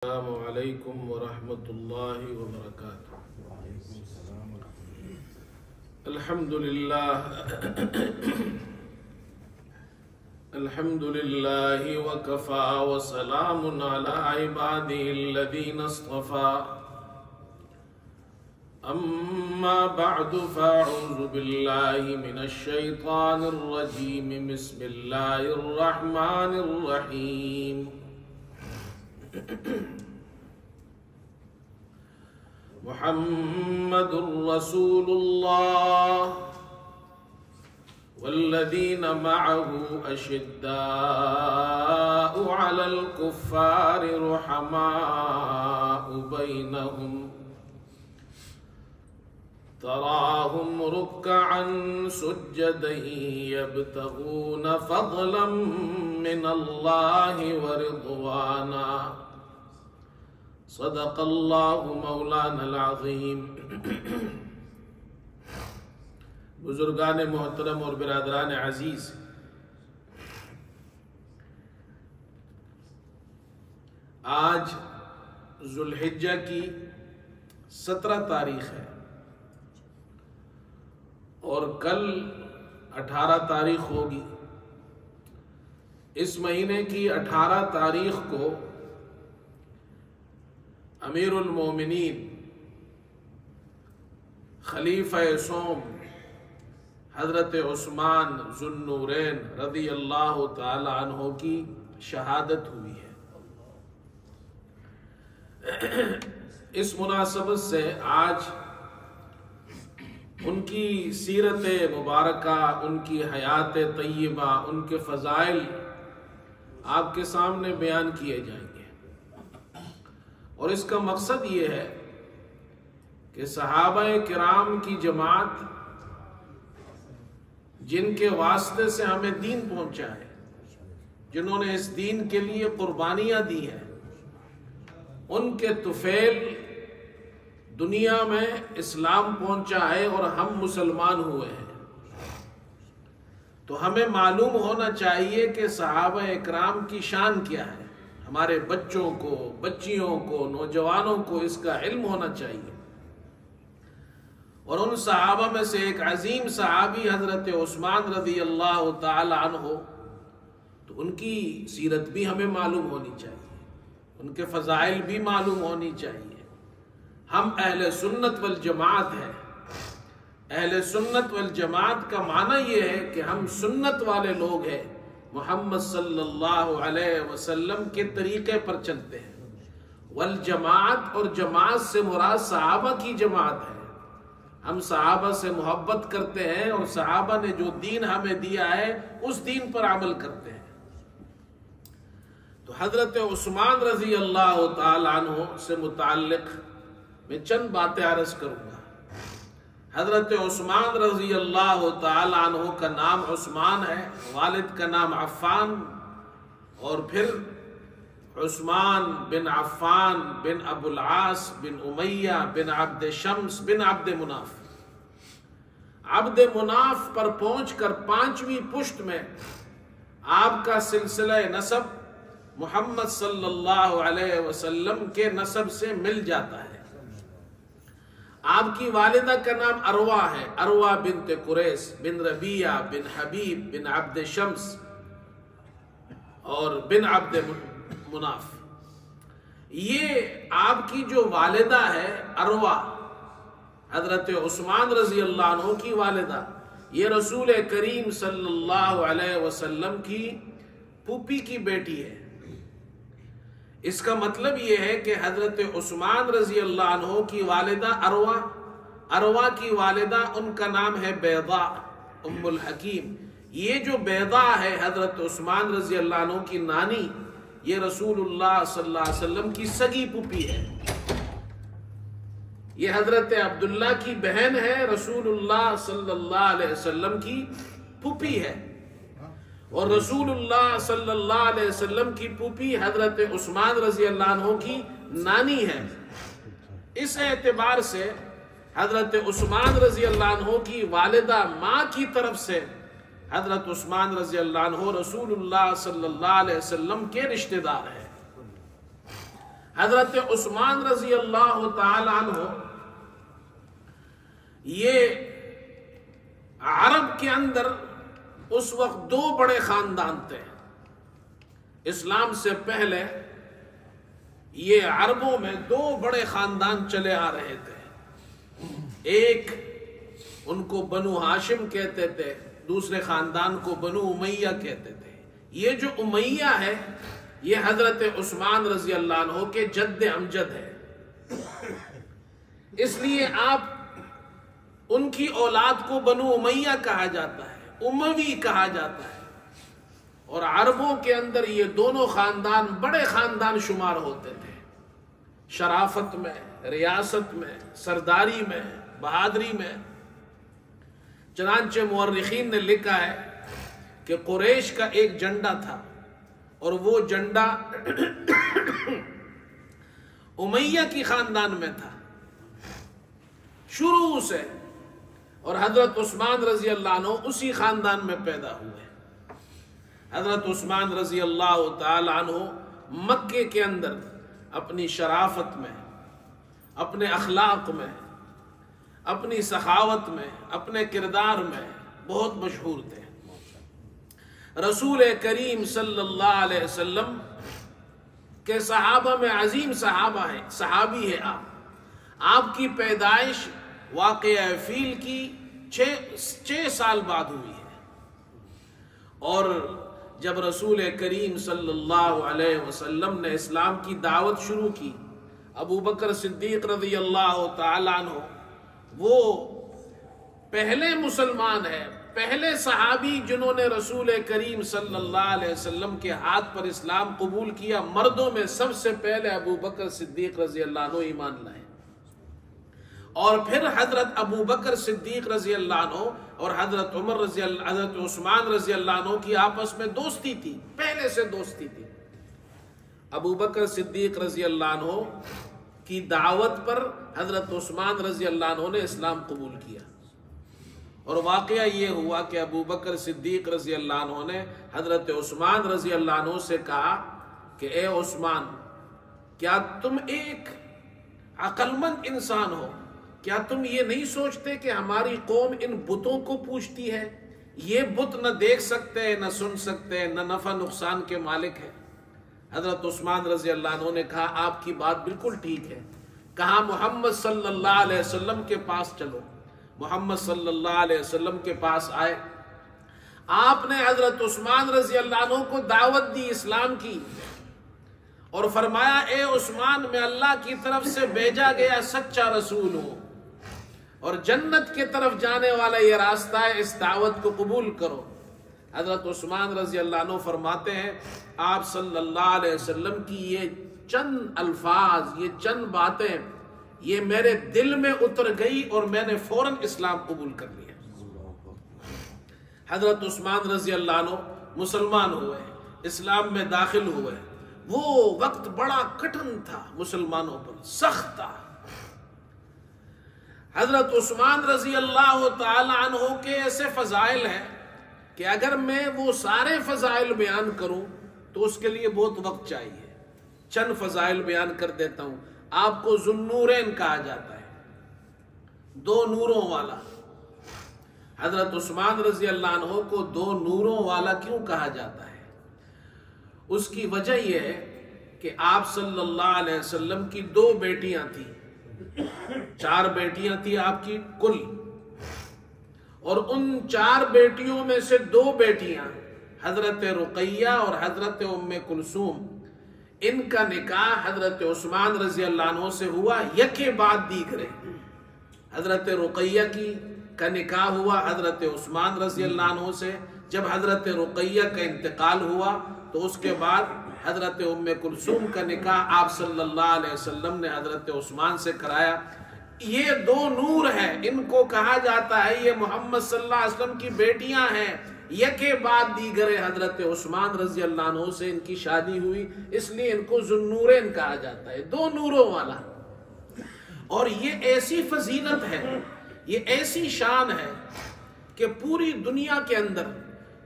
السلام علیکم ورحمۃ اللہ وبرکاتہ۔ الحمد للہ وکفا وسلام علی عبادہ الذین اصطفى، اما بعد فاعوذ باللہ من الشیطان الرجیم، بسم اللہ الرحمن الرحیم۔ محمد رسول اللہ والذین معه اشداء علی الکفار رحماء بینہم، تراہم رکعا سجدا یبتغون فضلا من اللہ ورضوانا، صدق اللہ مولانا العظیم۔ بزرگان محترم اور برادران عزیز، آج ذوالحجہ کی 17 تاریخ ہے اور کل 18 تاریخ ہوگی۔ اس مہینے کی 18 تاریخ کو امیر المومنین خلیفہ سوم حضرت عثمان ذو النورین رضی اللہ تعالی عنہ کی شہادت ہوئی ہے۔ اس مناسبت سے آج ان کی سیرت مبارکہ، ان کی حیات طیبہ، ان کے فضائل آپ کے سامنے بیان کیے جائیں گے، اور اس کا مقصد یہ ہے کہ صحابہ کرام کی جماعت جن کے واسطے سے ہمیں دین پہنچا ہے، جنہوں نے اس دین کے لیے قربانیاں دی ہیں، ان کے طفیل دنیا میں اسلام پہنچا ہے اور ہم مسلمان ہوئے ہیں۔ تو ہمیں معلوم ہونا چاہیے کہ صحابہ اکرام کی شان کیا ہے، ہمارے بچوں کو، بچیوں کو، نوجوانوں کو اس کا علم ہونا چاہیے۔ اور ان صحابہ میں سے ایک عظیم صحابی حضرت عثمان رضی اللہ تعالی عنہ، تو ان کی سیرت بھی ہمیں معلوم ہونی چاہیے، ان کے فضائل بھی معلوم ہونی چاہیے۔ ہم اہل سنت والجماعت ہیں۔ اہل سنت والجماعت کا معنی یہ ہے کہ ہم سنت والے لوگ ہیں، محمد صلی اللہ علیہ وسلم کے طریقے پر چلتے ہیں۔ والجماعت، اور جماعت سے مراد صحابہ کی جماعت ہے۔ ہم صحابہ سے محبت کرتے ہیں اور صحابہ نے جو دین ہمیں دیا ہے اس دین پر عمل کرتے ہیں۔ تو حضرت عثمان رضی اللہ تعالی عنہ سے متعلق میں چند باتیں عرض کروں گا۔ حضرت عثمان رضی اللہ تعالی عنہ کا نام عثمان ہے، والد کا نام عفان، اور پھر عثمان بن عفان بن ابو العاص بن امیہ بن عبد شمس بن عبد مناف۔ عبد مناف پر پہنچ کر 5ویں پشت میں آپ کا سلسلہ نسب محمد صلی اللہ علیہ وسلم کے نسب سے مل جاتا ہے۔ آپ کی والدہ کا نام اروا ہے، اروا بنت قریش بن ربیعہ بن حبیب بن عبد شمس اور بن عبد مناف۔ یہ آپ کی جو والدہ ہے اروا، حضرت عثمان رضی اللہ عنہ کی والدہ، یہ رسول کریم صلی اللہ علیہ وسلم کی پھوپھی کی بیٹی ہے۔ اس کا مطلب یہ ہے کہ حضرت عثمان رضی اللہ عنہ کی والدہ اروا، اروا کی والدہ ان کا نام ہے بیضاء ام الحکیم۔ یہ جو بیضاء ہے حضرت عثمان رضی اللہ عنہ کی نانی، یہ رسول اللہ صلی اللہ علیہ وسلم کی سگی پھوپھی ہے۔ یہ حضرت عبداللہ کی بہن ہے، رسول اللہ صلی اللہ علیہ وسلم کی پھوپھی ہے، اور رسول اللہ صلی اللہ علیہ وسلم کی پھوپھی حضرت عثمان رضی اللہ عنہ کی نانی ہے۔ اس اعتبار سے حضرت عثمان رضی اللہ عنہ کی والدہ ماں کی طرف سے حضرت عثمان رضی اللہ عنہ رسول اللہ صلی اللہ علیہ وسلم کے رشتہ دار ہیں۔ حضرت عثمان رضی اللہ تعالی عنہ یہ عرب کے اندر اس وقت دو بڑے خاندان تھے. اسلام سے پہلے یہ عربوں میں دو بڑے خاندان چلے آ رہے تھے. ایک ان کو بنو ہاشم کہتے تھے، دوسرے خاندان کو بنو امیہ کہتے تھے. یہ جو امیہ ہے یہ حضرت عثمان رضی اللہ عنہ کے جد امجد ہے، اس لیے آپ ان کی اولاد کو بنو امیہ کہا جاتا ہے، اموی کہا جاتا ہے. اور عربوں کے اندر یہ دونوں خاندان بڑے خاندان شمار ہوتے تھے، شرافت میں، ریاست میں، سرداری میں، بہادری میں. چنانچہ مورخین نے لکھا ہے کہ قریش کا ایک جھنڈا تھا اور وہ جھنڈا امیہ کی خاندان میں تھا شروع سے، اور حضرت عثمان رضی اللہ عنہ اسی خاندان میں پیدا ہوئے. حضرت عثمان رضی اللہ تعالی عنہ مکے کے اندر اپنی شرافت میں، اپنے اخلاق میں، اپنی سخاوت میں، اپنے کردار میں بہت مشہور تھے. رسول کریم صلی اللہ علیہ وسلم کے صحابہ میں عظیم صحابی ہے آپ کی پیدائش واقعہ فیل کی 6 سال بعد ہوئی ہے، اور جب رسول کریم صلی اللہ علیہ وسلم نے اسلام کی دعوت شروع کی، ابو بکر صدیق رضی اللہ تعالیٰ عنہ وہ پہلے مسلمان ہیں، پہلے صحابی جنہوں نے رسول کریم صلی اللہ علیہ وسلم کے ہاتھ پر اسلام قبول کیا. مردوں میں سب سے پہلے ابو بکر صدیق رضی اللہ عنہ ایمان لائے، اور پھر حضرت ابو بکر صدیق رضی اللہ عنہ اور حضرت حضرت عثمان رضی اللہ عنہ کی آپس میں دوستی تھی، پہلے سے دوستی تھی. ابو بکر صدیق رضی اللہ عنہ کی دعوت پر حضرت عثمان رضی اللہ عنہ نے اسلام قبول کیا، اور واقعہ یہ ہوا کہ ابو بکر صدیق رضی اللہ عنہ نے حضرت عثمان رضی اللہ عنہ سے کہا کہ اے عثمان، کیا تم ایک عقل مند انسان ہو؟ کیا تم یہ نہیں سوچتے کہ ہماری قوم ان بتوں کو پوجتی ہے؟ یہ بت نہ دیکھ سکتے، نہ سن سکتے، نہ نفع نقصان کے مالک ہے. حضرت عثمان رضی اللہ عنہ نے کہا آپ کی بات بالکل ٹھیک ہے. کہا محمد صلی اللہ علیہ وسلم کے پاس چلو. محمد صلی اللہ علیہ وسلم کے پاس آئے. آپ نے حضرت عثمان رضی اللہ عنہ کو دعوت دی اسلام کی، اور فرمایا اے عثمان، میں اللہ کی طرف سے بھیجا گیا سچا رسول ہوں، اور جنت کی طرف جانے والا یہ راستہ ہے، اس دعوت کو قبول کرو. حضرت عثمان رضی اللہ عنہ فرماتے ہیں آپ صلی اللہ علیہ وسلم کی یہ چند الفاظ، یہ چند باتیں یہ میرے دل میں اتر گئی اور میں نے فوراً اسلام قبول کر لیا. حضرت عثمان رضی اللہ عنہ مسلمان ہوئے، اسلام میں داخل ہوئے. وہ وقت بڑا کٹن تھا، مسلمانوں پر سخت تھا. حضرت عثمان رضی اللہ تعالی عنہ کے ایسے فضائل ہیں کہ اگر میں وہ سارے فضائل بیان کروں تو اس کے لیے بہت وقت چاہیے. چند فضائل بیان کر دیتا ہوں. آپ کو ذوالنورین کہا جاتا ہے، 2 نوروں والا. حضرت عثمان رضی اللہ عنہ کو 2 نوروں والا کیوں کہا جاتا ہے؟ اس کی وجہ یہ ہے کہ آپ صلی اللہ علیہ وسلم کی 2 بیٹیاں تھیں، 4 بیٹیاں تھیں آپ کی کل، اور ان 4 بیٹیوں میں سے 2 بیٹیاں حضرت رقیہ اور حضرت ام کلثوم، ان کا نکاح حضرت عثمان رضی اللہ عنہ سے ہوا یکے بعد دیگرے. حضرت رقیہ کا نکاح ہوا حضرت عثمان رضی اللہ عنہ سے. جب حضرت رقیہ کا انتقال ہوا تو اس کے بعد حضرت ام کلثوم کا نکاح آپ صلی اللہ علیہ وسلم نے حضرت عثمان سے کرایا. یہ 2 نور ہیں، ان کو کہا جاتا ہے یہ محمد صلی اللہ علیہ وسلم کی بیٹیاں ہیں. یکے بعد دیگرے حضرت عثمان رضی اللہ عنہ سے ان کی شادی ہوئی، اس لیے ان کو ذوالنورین کہا جاتا ہے، 2 نوروں والا. اور یہ ایسی فضیلت ہے، یہ ایسی شان ہے کہ پوری دنیا کے اندر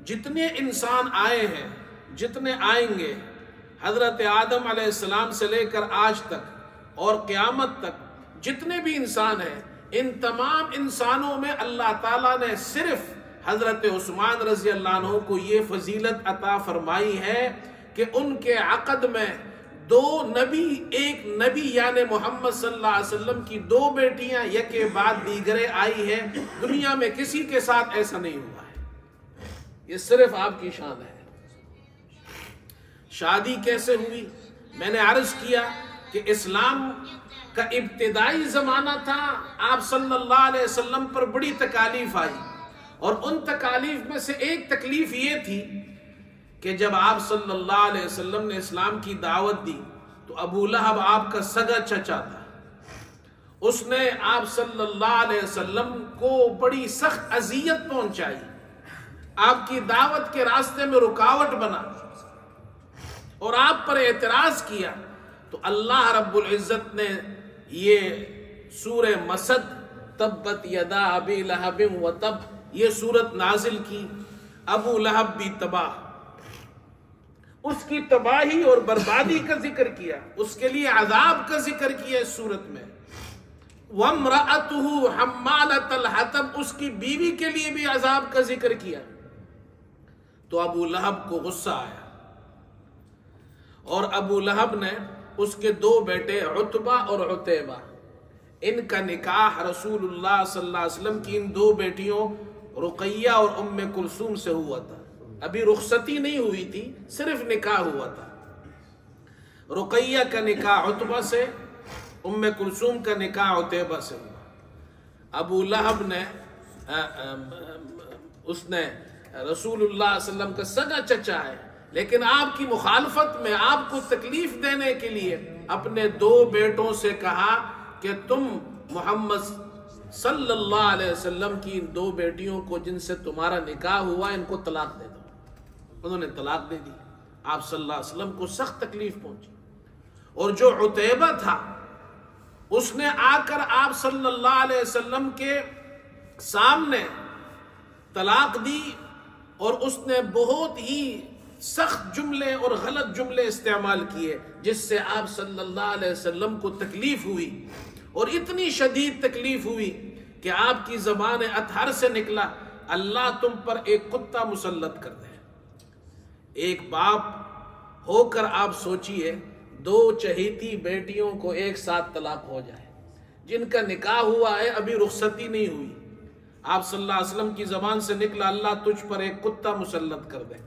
جتنے انسان آئے ہیں، جتنے آئیں گے، حضرت آدم علیہ السلام سے لے کر آج تک اور قیامت تک جتنے بھی انسان ہیں، ان تمام انسانوں میں اللہ تعالیٰ نے صرف حضرت عثمان رضی اللہ عنہ کو یہ فضیلت عطا فرمائی ہے کہ ان کے عقد میں دو نبی، ایک نبی یعنی محمد صلی اللہ علیہ وسلم کی دو بیٹیاں یکے بعد دیگرے آئی ہیں۔ دنیا میں کسی کے ساتھ ایسا نہیں ہوا ہے، یہ صرف آپ کی شان ہے۔ شادی کیسے ہوئی؟ میں نے عرض کیا کہ اسلام کا ابتدائی زمانہ تھا، آپ صلی اللہ علیہ وسلم پر بڑی تکالیف آئی، اور ان تکالیف میں سے ایک تکلیف یہ تھی کہ جب آپ صلی اللہ علیہ وسلم نے اسلام کی دعوت دی تو ابو لہب آپ کا سگا چچا تھا، اس نے آپ صلی اللہ علیہ وسلم کو بڑی سخت اذیت پہنچائی، آپ کی دعوت کے راستے میں رکاوٹ بنا اور آپ پر اعتراض کیا۔ تو اللہ رب العزت نے یہ سورہ مسد تبت یدا ابی لہب وتب یہ سورت نازل کی۔ ابو لہب بھی تباہ، اس کی تباہی اور بربادی کا ذکر کیا، اس کے لیے عذاب کا ذکر کیا اس سورت میں۔ وَامْرَأَتُهُ حَمَّالَةَ الْحَطَبِ اس کی بیوی کے لیے بھی عذاب کا ذکر کیا۔ تو ابو لہب کو غصہ آیا، اور ابو لہب نے اس کے دو بیٹے عتبہ اور عتیبہ، ان کا نکاح رسول اللہ صلی اللہ علیہ وسلم کی ان دو بیٹیوں رقیہ اور ام کلثوم سے ہوا تھا۔ ابھی رخصتی نہیں ہوئی تھی، صرف نکاح ہوا تھا۔ رقیہ کا نکاح عتبہ سے، ام کلثوم کا نکاح عتیبہ سے ہوا۔ ابو لہب نے اس نے رسول اللہ صلی اللہ علیہ وسلم کا سگا چچا ہے، لیکن آپ کی مخالفت میں، آپ کو تکلیف دینے کے لیے اپنے دو بیٹوں سے کہا کہ تم محمد صلی اللہ علیہ وسلم کی ان دو بیٹیوں کو جن سے تمہارا نکاح ہوا ان کو طلاق دے دو۔ انہوں نے طلاق دے دی، آپ صلی اللہ علیہ وسلم کو سخت تکلیف پہنچی۔ اور جو عتیبہ تھا اس نے آ کر آپ صلی اللہ علیہ وسلم کے سامنے طلاق دی، اور اس نے بہت ہی سخت جملے اور غلط جملے استعمال کیے جس سے آپ صلی اللہ علیہ وسلم کو تکلیف ہوئی، اور اتنی شدید تکلیف ہوئی کہ آپ کی زبان اطہر سے نکلا اللہ تم پر ایک کتا مسلط کر دے۔ ایک باپ ہو کر آپ سوچئے دو چہیتی بیٹیوں کو ایک ساتھ طلاق ہو جائے، جن کا نکاح ہوا ہے ابھی رخصتی نہیں ہوئی، آپ صلی اللہ علیہ وسلم کی زبان سے نکلا اللہ تجھ پر ایک کتا مسلط کر دے۔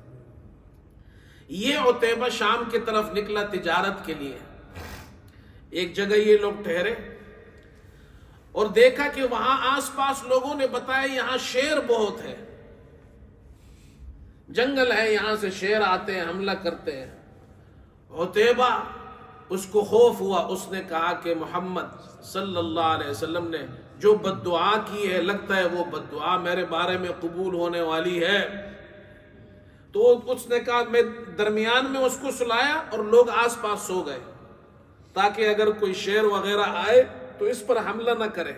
یہ عتیبہ شام کی طرف نکلا تجارت کے لیے، ایک جگہ یہ لوگ ٹھہرے اور دیکھا کہ وہاں آس پاس لوگوں نے بتایا یہاں شیر بہت ہے، جنگل ہے، یہاں سے شیر آتے ہیں حملہ کرتے ہیں۔ عتیبہ اس کو خوف ہوا، اس نے کہا کہ محمد صلی اللہ علیہ وسلم نے جو بد دعا کی ہے لگتا ہے وہ بد دعا میرے بارے میں قبول ہونے والی ہے۔ تو اس نے کہا میں درمیان میں اس کو سلایا اور لوگ آس پاس سو گئے تاکہ اگر کوئی شیر وغیرہ آئے تو اس پر حملہ نہ کرے۔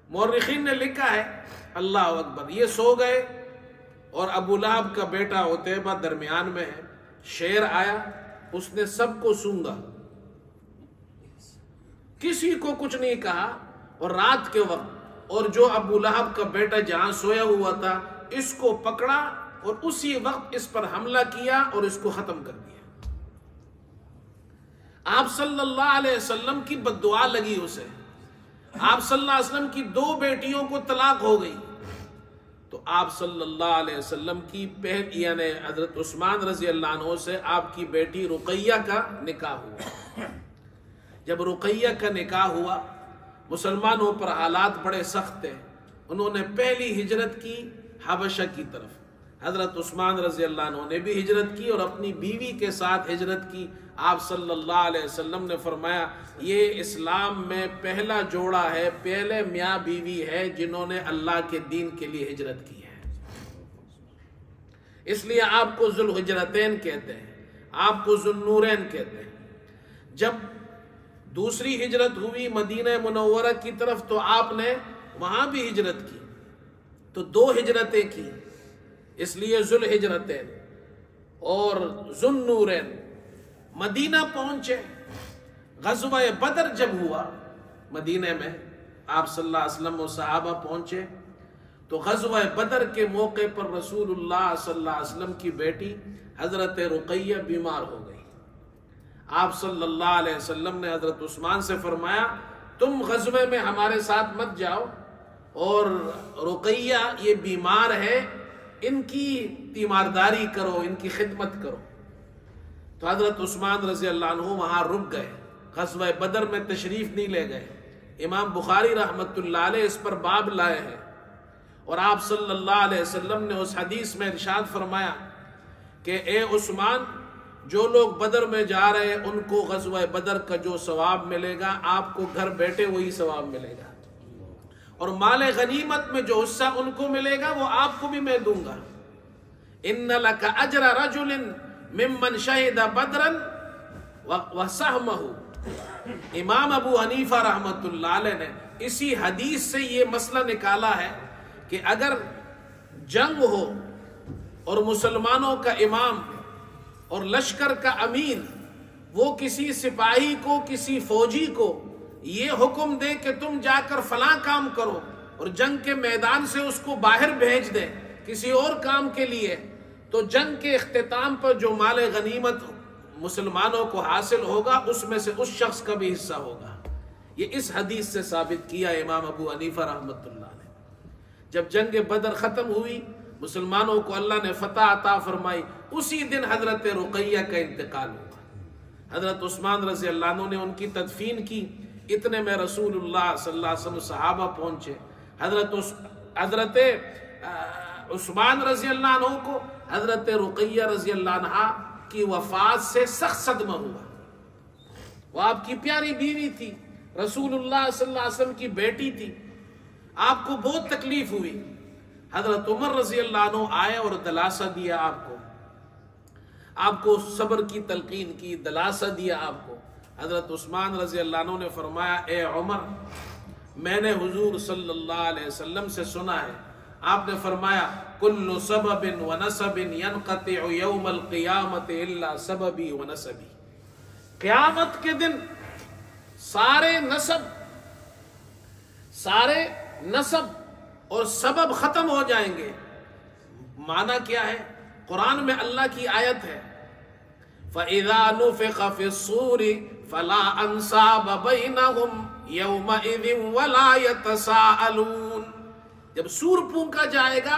مورخین نے لکھا ہے اللہ اکبر، یہ سو گئے اور ابو لہب کا بیٹا عتیبہ درمیان میں ہے، شیر آیا اس نے سب کو سونگا، کسی کو کچھ نہیں کہا، اور رات کے وقت اور جو ابو لہب کا بیٹا جہاں سویا ہوا تھا اس کو پکڑا اور اسی وقت اس پر حملہ کیا اور اس کو ختم کر دیا۔ آپ صلی اللہ علیہ وسلم کی بد دعا لگی اسے، آپ صلی اللہ علیہ وسلم کی دو بیٹیوں کو طلاق ہو گئی، تو آپ صلی اللہ علیہ وسلم کی یعنی حضرت عثمان رضی اللہ عنہ سے آپ کی بیٹی رقیہ کا نکاح ہوا۔ جب رقیہ کا نکاح ہوا مسلمانوں پر حالات بڑے سخت تھے، انہوں نے پہلی ہجرت کی حبشہ کی طرف، حضرت عثمان رضی اللہ عنہ نے بھی ہجرت کی اور اپنی بیوی کے ساتھ ہجرت کی۔ آپ صلی اللہ علیہ وسلم نے فرمایا یہ اسلام میں پہلا جوڑا ہے، پہلے میاں بیوی ہے جنہوں نے اللہ کے دین کے لیے ہجرت کی ہے، اس لیے آپ کو ذوالہجرتین کہتے ہیں، آپ کو ذوالنورین کہتے ہیں۔ جب دوسری ہجرت ہوئی مدینہ منورہ کی طرف تو آپ نے وہاں بھی ہجرت کی، تو دو ہجرتیں کی، اس لیے ذوالہجرتین اور ذوالنورین۔ مدینہ پہنچے. غزوہ بدر جب ہوا مدینہ میں، آپ صلی اللہ علیہ وسلم و صحابہ پہنچے، تو غزوہ بدر کے موقع پر رسول اللہ صلی اللہ علیہ وسلم کی بیٹی حضرت رقیہ بیمار ہو گئی. آپ صلی اللہ علیہ وسلم نے حضرت عثمان سے فرمایا تم غزوے میں ہمارے ساتھ مت جاؤ، اور رقیہ یہ بیمار ہے، ان کی تیمارداری کرو، ان کی خدمت کرو. تو حضرت عثمان رضی اللہ عنہ وہاں رک گئے، غزوہ بدر میں تشریف نہیں لے گئے. امام بخاری رحمۃ اللہ علیہ اس پر باب لائے ہیں، اور آپ صلی اللہ علیہ وسلم نے اس حدیث میں ارشاد فرمایا کہ اے عثمان، جو لوگ بدر میں جا رہے ہیں ان کو غزوہ بدر کا جو ثواب ملے گا آپ کو گھر بیٹھے وہی ثواب ملے گا، اور مال غنیمت میں جو حصہ ان کو ملے گا وہ آپ کو بھی میں دوں گا. ان لک اجر رجل ممن شہد بدرا وسہمہ. امام ابو حنیفہ رحمۃ اللہ علیہ نے اسی حدیث سے یہ مسئلہ نکالا ہے کہ اگر جنگ ہو اور مسلمانوں کا امام اور لشکر کا امیر وہ کسی سپاہی کو، کسی فوجی کو یہ حکم دے کہ تم جا کر فلاں کام کرو، اور جنگ کے میدان سے اس کو باہر بھیج دے کسی اور کام کے لیے، تو جنگ کے اختتام پر جو مال غنیمت مسلمانوں کو حاصل ہوگا اس میں سے اس شخص کا بھی حصہ ہوگا. یہ اس حدیث سے ثابت کیا امام ابو حنیفہ رحمۃ اللہ علیہ. جب جنگ بدر ختم ہوئی، مسلمانوں کو اللہ نے فتح عطا فرمائی، اسی دن حضرت رقیہ کا انتقال ہوا. حضرت عثمان رضی اللہ عنہ نے ان کی تدفین کی. اتنے میں رسول اللہ صلی اللہ علیہ وسلم صحابہ پہنچے. حضرت عثمان رضی اللہ عنہ کو حضرت رقیہ رضی اللہ عنہ کی وفات سے سخت صدمہ ہوا. وہ آپ کی پیاری بیوی تھی، رسول اللہ صلی اللہ علیہ وسلم کی بیٹی تھی، آپ کو بہت تکلیف ہوئی. حضرت عمر رضی اللہ عنہ آئے اور دلاسہ دیا آپ کو صبر کی تلقین کی، دلاسہ دیا آپ کو. حضرت عثمان رضی اللہ عنہ نے فرمایا اے عمر، میں نے حضور صلی اللہ علیہ وسلم سے سنا ہے، آپ نے فرمایا کل سبب ونسب ينقطع یوم القیامت الا سببی ونسبی. قیامت کے دن سارے نسب اور سبب ختم ہو جائیں گے. معنی کیا ہے؟ قرآن میں اللہ کی آیت ہے فَإِذَا نُفِخَ فِي الصُّورِ فَلَا أَنْسَابَ بَيْنَهُمْ يَوْمَئِذٍ وَلَا يَتَسَاءَلُونَ. جب سور پھونکا جائے گا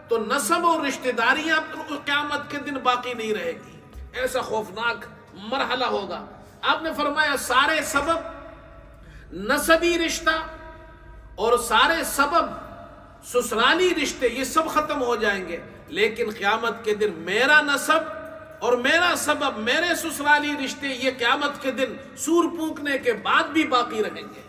تو نسب اور رشتہ داریاں قیامت کے دن باقی نہیں رہے گی. ایسا خوفناک مرحلہ ہوگا. آپ نے فرمایا سارے سبب نسبی رشتہ اور سارے سبب سسرالی رشتے یہ سب ختم ہو جائیں گے، لیکن قیامت کے دن میرا نسب اور میرا سبب، میرے سسرالی رشتے یہ قیامت کے دن سور پھونکنے کے بعد بھی باقی رہیں گے.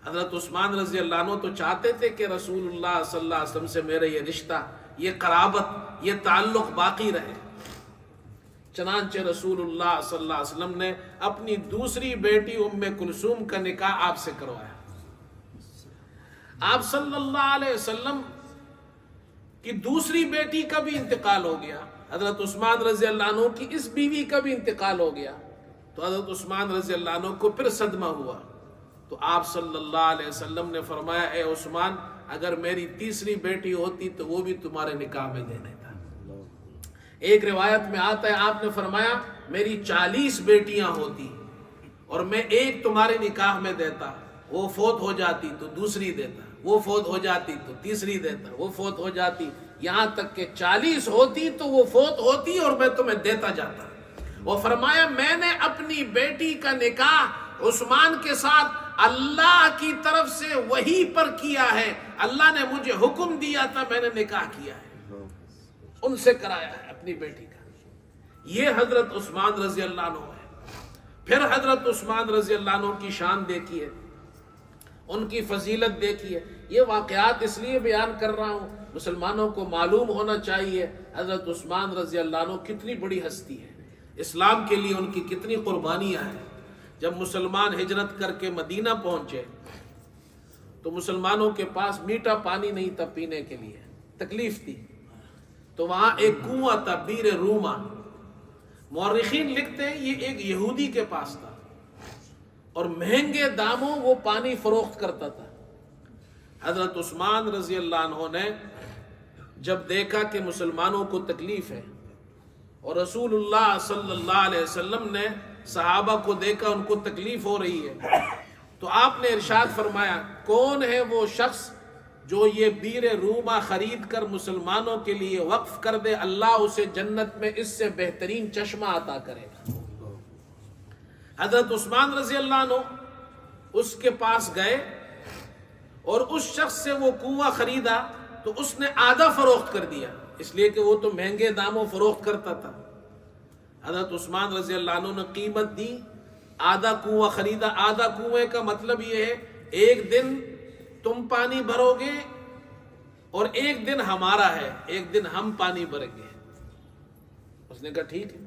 حضرت عثمان رضی اللہ عنہ تو چاہتے تھے کہ رسول اللہ صلی اللہ علیہ وسلم سے میرے یہ رشتہ، یہ قرابت، یہ تعلق باقی رہے. چنانچہ رسول اللہ صلی اللہ علیہ وسلم نے اپنی دوسری بیٹی ام کلثوم کا نکاح آپ سے کروایا. آپ صلی اللہ علیہ وسلم کی دوسری بیٹی کا بھی انتقال ہو گیا، حضرت عثمان رضی اللہ عنہ کی اس بیوی کا بھی انتقال ہو گیا. تو حضرت عثمان رضی اللہ عنہ کو پھر صدمہ ہوا. تو آپ صلی اللہ علیہ وسلم نے فرمایا اے عثمان، اگر میری تیسری بیٹی ہوتی تو وہ بھی تمہارے نکاح میں دینے تھا. ایک روایت میں آتا ہے آپ نے فرمایا میری 40 بیٹیاں ہوتی اور میں ایک تمہارے نکاح میں دیتا، وہ فوت ہو جاتی تو دوسری دیتا، وہ فوت ہو جاتی تو تیسری دیتا، وہ فوت ہو جاتی، یہاں تک کہ 40 ہوتی تو وہ فوت ہوتی اور میں تمہیں دیتا جاتا. وہ فرمایا میں نے اپنی بیٹی کا نکاح عثمان کے ساتھ اللہ کی طرف سے وحی پر کیا ہے، اللہ نے مجھے حکم دیا تھا، میں نے نکاح کیا ہے، ان سے کرایا ہے اپنی بیٹی کا. یہ حضرت عثمان رضی اللہ عنہ ہے. پھر حضرت عثمان رضی اللہ عنہ کی شان دیکھیے، ان کی فضیلت دیکھیے. یہ واقعات اس لیے بیان کر رہا ہوں، مسلمانوں کو معلوم ہونا چاہیے حضرت عثمان رضی اللہ عنہ کتنی بڑی ہستی ہے، اسلام کے لیے ان کی کتنی قربانیاں ہیں. جب مسلمان ہجرت کر کے مدینہ پہنچے تو مسلمانوں کے پاس میٹھا پانی نہیں تھا پینے کے لیے، تکلیف تھی. تو وہاں ایک کنواں تھا، بیر روما. مورخین لکھتے ہیں یہ ایک یہودی کے پاس تھا اور مہنگے داموں وہ پانی فروخت کرتا تھا. حضرت عثمان رضی اللہ عنہ نے جب دیکھا کہ مسلمانوں کو تکلیف ہے اور رسول اللہ صلی اللہ علیہ وسلم نے صحابہ کو دیکھا ان کو تکلیف ہو رہی ہے، تو آپ نے ارشاد فرمایا کون ہے وہ شخص جو یہ بیر روما خرید کر مسلمانوں کے لیے وقف کر دے، اللہ اسے جنت میں اس سے بہترین چشمہ عطا کرے گا. حضرت عثمان رضی اللہ عنہ اس کے پاس گئے اور اس شخص سے وہ کنواں خریدا تو اس نے آدھا فروخت کر دیا، اس لیے کہ وہ تو مہنگے داموں فروخت کرتا تھا. حضرت عثمان رضی اللہ عنہ نے قیمت دی، آدھا کنواں خریدا. آدھا کنویں کا مطلب یہ ہے ایک دن تم پانی بھرو گے اور ایک دن ہمارا ہے، ایک دن ہم پانی بھریں گے. اس نے کہا ٹھیک ہے.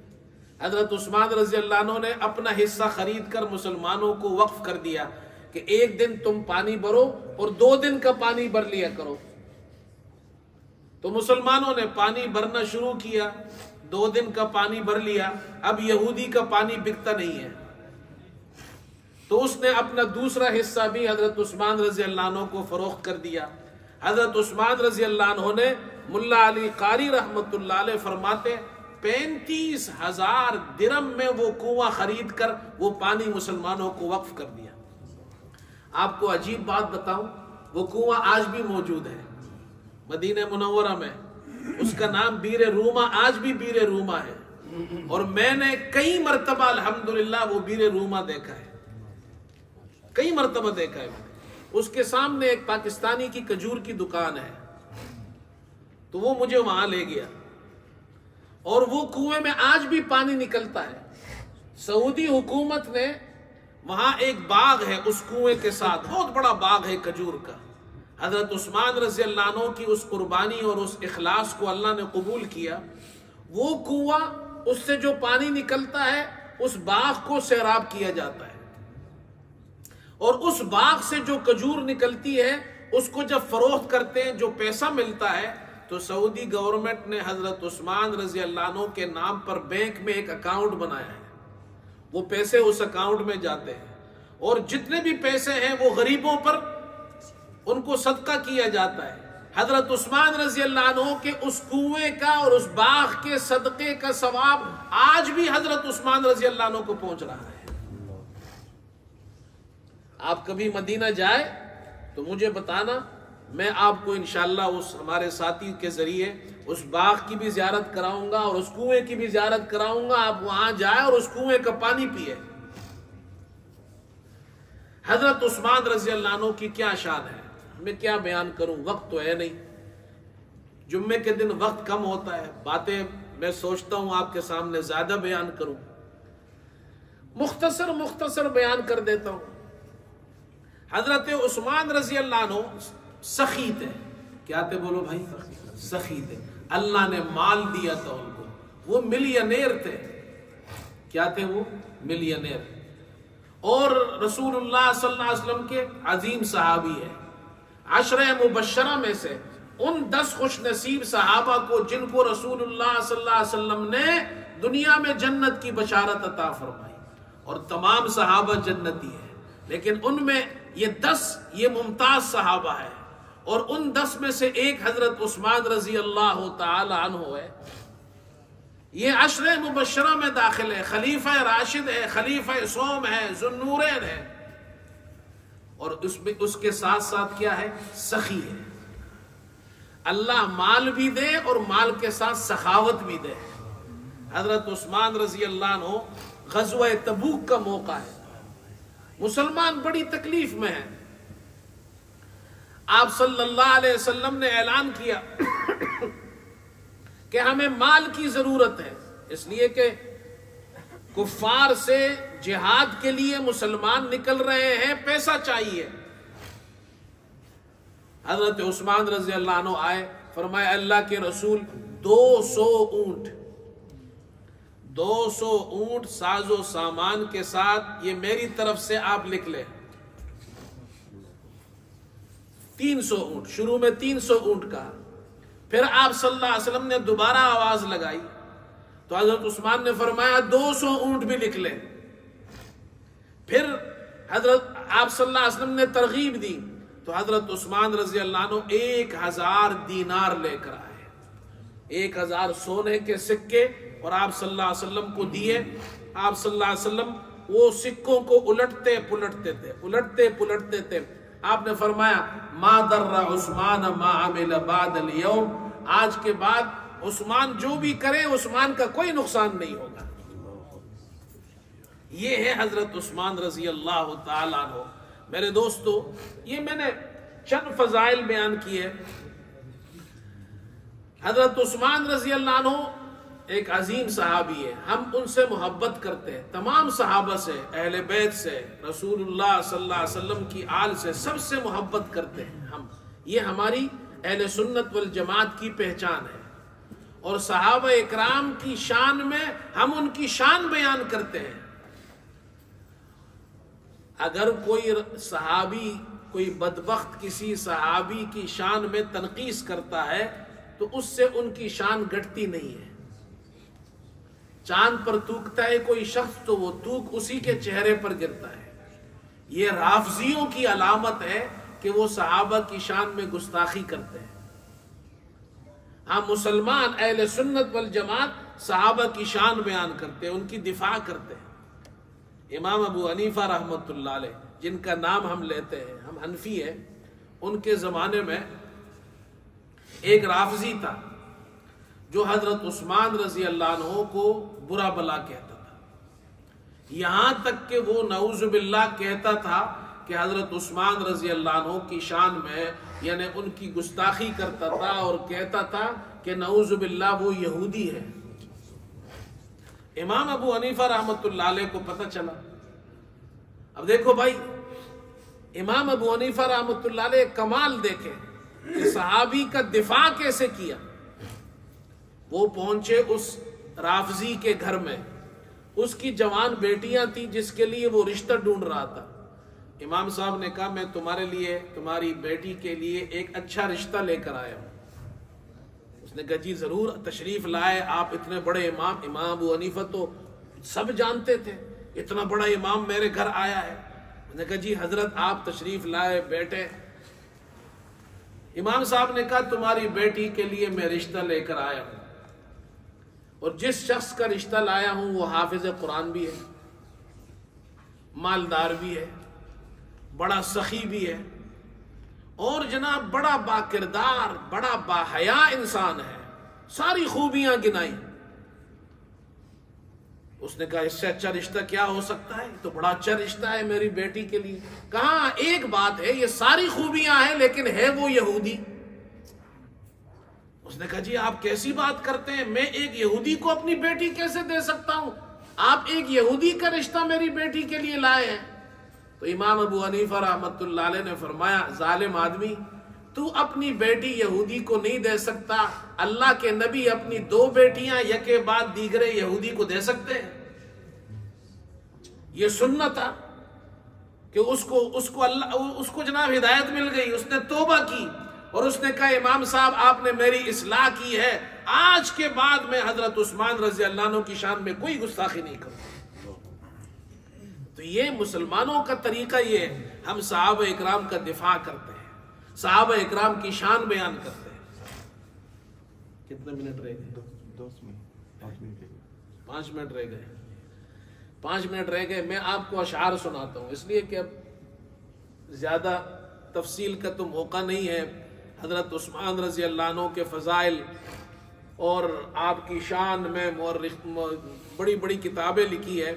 حضرت عثمان رضی اللہ عنہ نے اپنا حصہ خرید کر مسلمانوں کو وقف کر دیا کہ ایک دن تم پانی بھرو اور 2 دن کا پانی بھر لیا کرو. تو مسلمانوں نے پانی بھرنا شروع کیا، 2 دن کا پانی بھر لیا. اب یہودی کا پانی بکتا نہیں ہے تو اس نے اپنا دوسرا حصہ بھی حضرت عثمان رضی اللہ عنہ کو فروخت کر دیا. حضرت عثمان رضی اللہ عنہ نے ملا علی قاری رحمت اللہ علیہ فرماتے 35,000 درم میں وہ کنواں خرید کر وہ پانی مسلمانوں کو وقف کر دیا. آپ کو عجیب بات بتاؤں، وہ کنواں آج بھی موجود ہے مدینہ منورہ میں، اس کا نام بیر روما، آج بھی بیر روما ہے. اور میں نے کئی مرتبہ الحمدللہ وہ بیر روما دیکھا ہے، کئی مرتبہ دیکھا ہے. اس کے سامنے ایک پاکستانی کی کھجور کی دکان ہے تو وہ مجھے وہاں لے گیا اور وہ کنویں میں آج بھی پانی نکلتا ہے. سعودی حکومت نے وہاں ایک باغ ہے اس کنویں کے ساتھ، بہت بڑا باغ ہے کھجور کا. حضرت عثمان رضی اللہ عنہ کی اس قربانی اور اس اخلاص کو اللہ نے قبول کیا. وہ کنواں، اس سے جو پانی نکلتا ہے اس باغ کو سیراب کیا جاتا ہے اور اس باغ سے جو کھجور نکلتی ہے اس کو جب فروخت کرتے ہیں جو پیسہ ملتا ہے تو سعودی گورنمنٹ نے حضرت عثمان رضی اللہ عنہ کے نام پر بینک میں ایک اکاؤنٹ بنایا ہے. وہ پیسے اس اکاؤنٹ میں جاتے ہیں اور جتنے بھی پیسے ہیں وہ غریبوں پر ان کو صدقہ کیا جاتا ہے. حضرت عثمان رضی اللہ عنہ کے اس کنویں کا اور اس باغ کے صدقے کا ثواب آج بھی حضرت عثمان رضی اللہ عنہ کو پہنچ رہا ہے. آپ کبھی مدینہ جائے تو مجھے بتانا، میں آپ کو انشاءاللہ اس ہمارے ساتھی کے ذریعے اس باغ کی بھی زیارت کراؤں گا اور اس کنویں کی بھی زیارت کراؤں گا. آپ وہاں جائیں اور اس کنویں کا پانی پیئے. حضرت عثمان رضی اللہ عنہ کی کیا شان ہے، میں کیا بیان کروں، وقت تو ہے نہیں. جمعے کے دن وقت کم ہوتا ہے، باتیں میں سوچتا ہوں آپ کے سامنے زیادہ بیان کروں، مختصر بیان کر دیتا ہوں. حضرت عثمان رضی اللہ عنہ سخی تھے. کیا تھے بولو بھائی؟ سخی تھے. اللہ نے مال دیا تھا ان کو، وہ ملینئر تھے. کیا تھے وہ؟ ملینئر. اور رسول اللہ صلی اللہ علیہ وسلم کے عظیم صحابی ہے. 10 مبشرہ میں سے ان 10 خوش نصیب صحابہ کو جن کو رسول اللہ صلی اللہ علیہ وسلم نے دنیا میں جنت کی بشارت عطا فرمائی، اور تمام صحابہ جنتی ہیں، لیکن ان میں یہ 10 یہ ممتاز صحابہ ہے. اور ان 10 میں سے ایک حضرت عثمان رضی اللہ تعالی عنہ ہے. یہ 10 مبشرہ میں داخل ہے، خلیفہ راشد ہے، خلیفہ سوم ہے، ذو النورین ہے. اور اس کے ساتھ ساتھ کیا ہے؟ سخی ہے. اللہ مال بھی دے اور مال کے ساتھ سخاوت بھی دے. حضرت عثمان رضی اللہ عنہ غزوہ تبوک کا موقع ہے، مسلمان بڑی تکلیف میں ہیں. آپ صلی اللہ علیہ وسلم نے اعلان کیا کہ ہمیں مال کی ضرورت ہے، اس لیے کہ کفار سے جہاد کے لیے مسلمان نکل رہے ہیں، پیسہ چاہیے. حضرت عثمان رضی اللہ عنہ آئے، فرمایا اللہ کے رسول 200 اونٹ ساز و سامان کے ساتھ یہ میری طرف سے آپ لکھ لیں. 300 اونٹ، شروع میں 300 اونٹ کہا. پھر آپ صلی اللہ علیہ وسلم نے دوبارہ آواز لگائی تو حضرت عثمان نے فرمایا 200 اونٹ بھی لکھ لیں. پھر حضرت آپ صلی اللہ علیہ وسلم نے ترغیب دی تو حضرت عثمان رضی اللہ عنہ 1000 دینار لے کر آئے، 1000 سونے کے سکے، اور آپ صلی اللہ علیہ وسلم کو دیے. آپ صلی اللہ علیہ وسلم وہ سکوں کو الٹتے پلٹتے تھے. آپ نے فرمایا ما در عثمان ما عمل بعد اليوم، آج کے بعد عثمان جو بھی کرے عثمان کا کوئی نقصان نہیں ہوگا. یہ ہے حضرت عثمان رضی اللہ تعالیٰ عنہ. میرے دوستو، یہ میں نے چند فضائل بیان کیے. حضرت عثمان رضی اللہ عنہ ایک عظیم صحابی ہے، ہم ان سے محبت کرتے ہیں، تمام صحابہ سے، اہل بیت سے، رسول اللہ صلی اللہ علیہ وسلم کی آل سے، سب سے محبت کرتے ہیں ہم. یہ ہماری اہل سنت والجماعت کی پہچان ہے. اور صحابہ اکرام کی شان میں ہم ان کی شان بیان کرتے ہیں. اگر کوئی صحابی، کوئی بدبخت کسی صحابی کی شان میں تنقیص کرتا ہے تو اس سے ان کی شان گھٹتی نہیں ہے. چاند پر تھوکتا ہے کوئی شخص تو وہ تھوک اسی کے چہرے پر گرتا ہے. یہ رافضیوں کی علامت ہے کہ وہ صحابہ کی شان میں گستاخی کرتے ہیں. ہم مسلمان اہل سنت والجماعت صحابہ کی شان بیان کرتے ہیں، ان کی دفاع کرتے ہیں. امام ابو حنیفہ رحمۃ اللہ علیہ، جن کا نام ہم لیتے ہیں، ہم حنفی ہیں، ان کے زمانے میں ایک رافضی تھا جو حضرت عثمان رضی اللہ عنہ کو برا بلا کہتا تھا. یہاں تک کہ وہ نعوذ باللہ کہتا تھا کہ حضرت عثمان رضی اللہ عنہ کی شان میں، یعنی ان کی گستاخی کرتا تھا اور کہتا تھا کہ نعوذ باللہ وہ یہودی ہے. امام ابو حنیفہ رحمۃ اللہ علیہ کو پتہ چلا. اب دیکھو بھائی، امام ابو حنیفہ رحمۃ اللہ علیہ کمال دیکھے کہ صحابی کا دفاع کیسے کیا. وہ پہنچے اس رافضی کے گھر میں، اس کی جوان بیٹیاں تھیں جس کے لیے وہ رشتہ ڈھونڈ رہا تھا. امام صاحب نے کہا میں تمہارے لیے، تمہاری بیٹی کے لیے ایک اچھا رشتہ لے کر آیا ہوں. اس نے کہا جی ضرور تشریف لائے، آپ اتنے بڑے امام. امام ابو حنیفہ تو سب جانتے تھے، اتنا بڑا امام میرے گھر آیا ہے. اس نے کہا جی حضرت آپ تشریف لائے، بیٹھے. امام صاحب نے کہا تمہاری بیٹی کے لیے میں رشتہ لے کر آیا ہوں، اور جس شخص کا رشتہ لایا ہوں وہ حافظ قرآن بھی ہے، مالدار بھی ہے، بڑا سخی بھی ہے، اور جناب بڑا با کردار، بڑا با حیا انسان ہے. ساری خوبیاں گنائی. اس نے کہا اس سے اچھا رشتہ کیا ہو سکتا ہے، تو بڑا اچھا رشتہ ہے میری بیٹی کے لیے. کہاں ایک بات ہے، یہ ساری خوبیاں ہیں لیکن ہے وہ یہودی. اس نے کہا جی آپ کیسی بات کرتے ہیں، میں ایک یہودی کو اپنی بیٹی کیسے دے سکتا ہوں، آپ ایک یہودی کا رشتہ میری بیٹی کے لیے لائے ہیں. تو امام ابو حنیفہ رحمۃ اللہ علیہ نے فرمایا ظالم آدمی، تو اپنی بیٹی یہودی کو نہیں دے سکتا، اللہ کے نبی اپنی 2 بیٹیاں یکے بعد دیگرے یہودی کو دے سکتے ہیں؟ یہ سننا تھا کہ اس کو جناب ہدایت مل گئی، اس نے توبہ کی اور اس نے کہا امام صاحب آپ نے میری اصلاح کی ہے، آج کے بعد میں حضرت عثمان رضی اللہ عنہ کی شان میں کوئی گستاخی نہیں کروں. تو یہ مسلمانوں کا طریقہ یہ ہے، ہم صحابہ اکرام کا دفاع کرتے ہیں، صحابہ اکرام کی شان بیان کرتے ہیں. کتنے منٹ رہ گئے؟ 5 منٹ رہ گئے. 5 منٹ رہ گئے. میں آپ کو اشعار سناتا ہوں، اس لیے کہ اب زیادہ تفصیل کا تو موقع نہیں ہے. حضرت عثمان رضی اللہ عنہ کے فضائل اور آپ کی شان میں بڑی بڑی کتابیں لکھی ہے.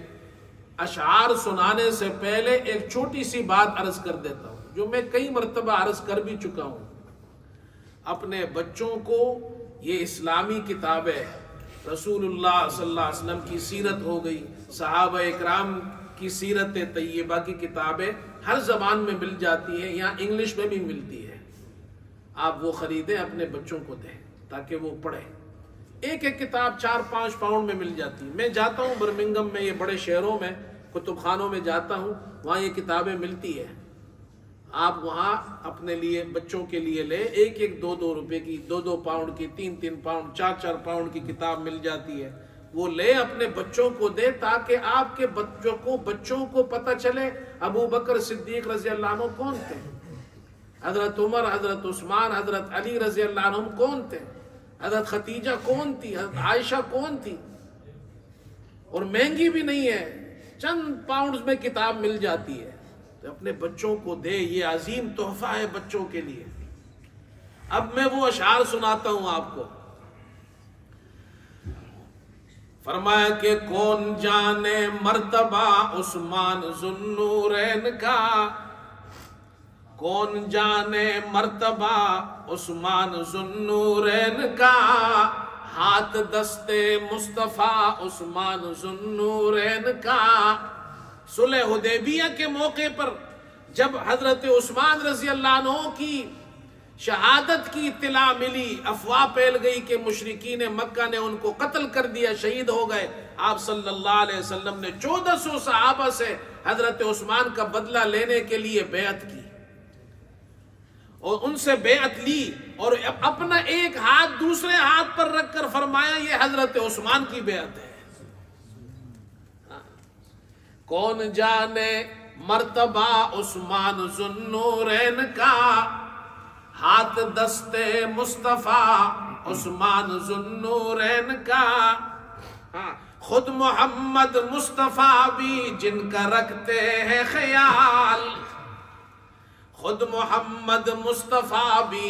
اشعار سنانے سے پہلے ایک چھوٹی سی بات عرض کر دیتا ہوں جو میں کئی مرتبہ عرض کر بھی چکا ہوں. اپنے بچوں کو یہ اسلامی کتابیں، رسول اللہ صلی اللہ علیہ وسلم کی سیرت ہو گئی، صحابہ اکرام کی سیرت طیبہ کی کتابیں ہر زبان میں مل جاتی ہیں، یہاں انگلش میں بھی ملتی ہے. آپ وہ خریدیں اپنے بچوں کو دیں تاکہ وہ پڑھیں. ایک ایک کتاب 4-5 پاؤنڈ میں مل جاتی ہے. میں جاتا ہوں برمنگم میں، یہ بڑے شہروں میں کتب خانوں میں جاتا ہوں، وہاں یہ کتابیں ملتی ہیں. آپ وہاں اپنے لیے بچوں کے لیے لے، 1-2 روپے کی، 2 پاؤنڈ کی، 3 پاؤنڈ، 4 پاؤنڈ کی کتاب مل جاتی ہے. وہ لے اپنے بچوں کو دے تاکہ آپ کے بچوں کو پتہ چلے ابو بکر صدیق رضی اللہ عنہ کون تھے، حضرت عمر، حضرت عثمان، حضرت علی رضی اللہ عنہ کون تھے، حضرت خدیجہ کون تھی، حضرت عائشہ کون تھی. اور مہنگی بھی نہیں ہے، چند پاؤنڈز میں کتاب مل جاتی ہے. تو اپنے بچوں کو دے، یہ عظیم تحفہ ہے بچوں کے لیے. اب میں وہ اشعار سناتا ہوں آپ کو. فرمایا کہ کون جانے مرتبہ عثمان ذوالنورین کا، کون جانے مرتبہ عثمان ذوالنورین کا، ہاتھ دستے مصطفیٰ عثمان ذوالنورین کا. صلح حدیبیہ کے موقع پر جب حضرت عثمان رضی اللہ عنہ کی شہادت کی اطلاع ملی، افواہ پھیل گئی کہ مشرکین مکہ نے ان کو قتل کر دیا، شہید ہو گئے. آپ صلی اللہ علیہ وسلم نے 1400 صحابہ سے حضرت عثمان کا بدلہ لینے کے لیے بیعت کی، اور ان سے بیعت لی، اور اپنا ایک ہاتھ دوسرے ہاتھ پر رکھ کر فرمایا یہ حضرت عثمان کی بیعت ہے. کون جانے مرتبہ عثمان ذوالنورین کا، ہاتھ دستے مصطفیٰ عثمان ذوالنورین کا. خود محمد مصطفیٰ بھی جن کا رکھتے ہیں خیال، خود محمد مصطفیٰ بھی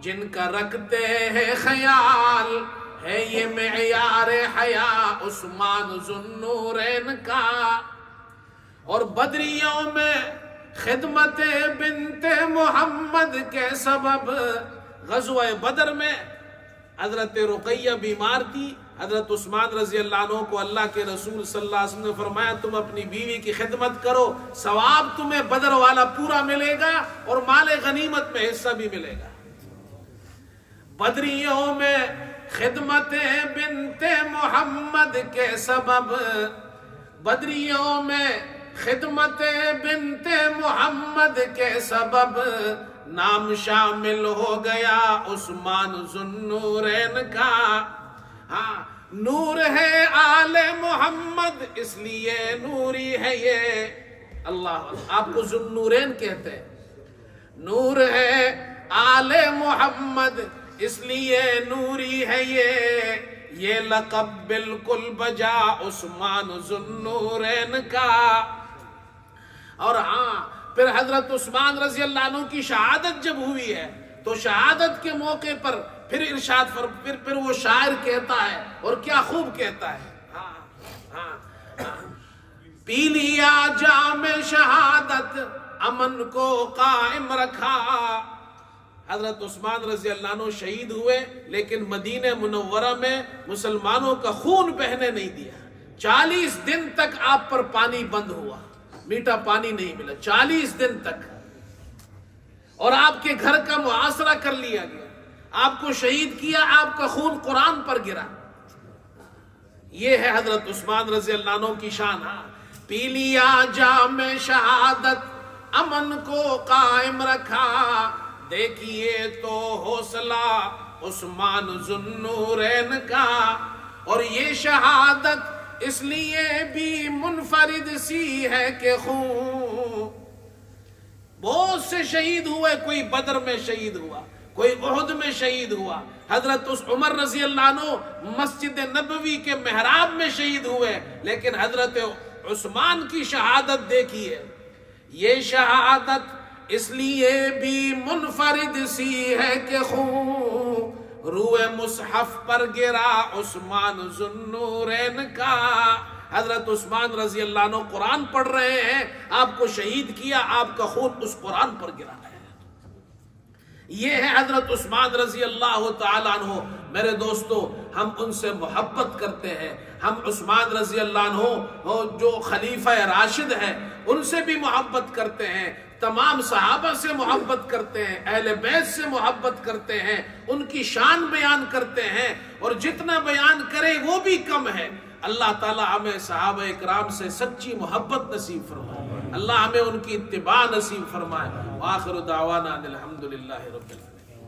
جن کا رکھتے ہیں خیال، ہے یہ معیار حیا عثمان ذوالنورین کا. اور بدریوں میں خدمت بنت محمد کے سبب، غزوہ بدر میں حضرت رقیہ بیمار تھی، حضرت عثمان رضی اللہ عنہ کو اللہ کے رسول صلی اللہ علیہ وسلم نے فرمایا تم اپنی بیوی کی خدمت کرو، ثواب تمہیں بدر والا پورا ملے گا اور مال غنیمت میں حصہ بھی ملے گا. بدریوں میں خدمت بنت محمد کے سبب، بدریوں میں خدمت بنت محمد کے سبب، نام شامل ہو گیا عثمان ذوالنورین کا. ہاں، نور ہے آل محمد اس لیے نوری ہے یہ. اللہ، آپ کو ذوالنورین کہتے ہیں. نور ہے آل محمد اس لیے نوری ہے یہ لقب بالکل بجا عثمان ذوالنورین کا. اور ہاں، پھر حضرت عثمان رضی اللہ عنہ کی شہادت جب ہوئی ہے تو شہادت کے موقع پر پھر ارشاد پھر وہ شاعر کہتا ہے، اور کیا خوب کہتا ہے. پی لیا جام شہادت امن کو قائم رکھا. حضرت عثمان رضی اللہ عنہ شہید ہوئے، لیکن مدینہ منورہ میں مسلمانوں کا خون بہنے نہیں دیا. 40 دن تک آپ پر پانی بند ہوا، میٹھا پانی نہیں ملا 40 دن تک، اور آپ کے گھر کا محاصرہ کر لیا گیا، آپ کو شہید کیا، آپ کا خون قرآن پر گرا. یہ ہے حضرت عثمان رضی اللہ عنہ کی شان. پی لیا جام شہادت امن کو قائم رکھا، دیکھیے تو حوصلہ عثمان ذوالنورین کا. اور یہ شہادت اس لیے بھی منفرد سی ہے کہ خون بہت سے شہید ہوئے، کوئی بدر میں شہید ہوا، کوئی احد میں شہید ہوا. حضرت عمر رضی اللہ عنہ مسجد نبوی کے محراب میں شہید ہوئے، لیکن حضرت عثمان کی شہادت دیکھیے. یہ شہادت اس لیے بھی منفرد سی ہے کہ خون روئے مصحف پر گرا عثمان ذوالنورین کا. حضرت عثمان رضی اللہ عنہ قرآن پڑھ رہے ہیں، آپ کو شہید کیا، آپ کا خون اس قرآن پر گرا ہے. یہ ہے حضرت عثمان رضی اللہ تعالیٰ عنہ. میرے دوستو، ہم ان سے محبت کرتے ہیں. ہم عثمان رضی اللہ عنہ جو خلیفہ راشد ہیں ان سے بھی محبت کرتے ہیں، تمام صحابہ سے محبت کرتے ہیں، اہل بیت سے محبت کرتے ہیں، ان کی شان بیان کرتے ہیں، اور جتنا بیان کرے وہ بھی کم ہے. اللہ تعالیٰ ہمیں صحابہ اکرام سے سچی محبت نصیب فرمائے، اللہ ہمیں ان کی اتباع نصیب فرمائے. وآخر دعوانا الحمدللہ رب العالمین.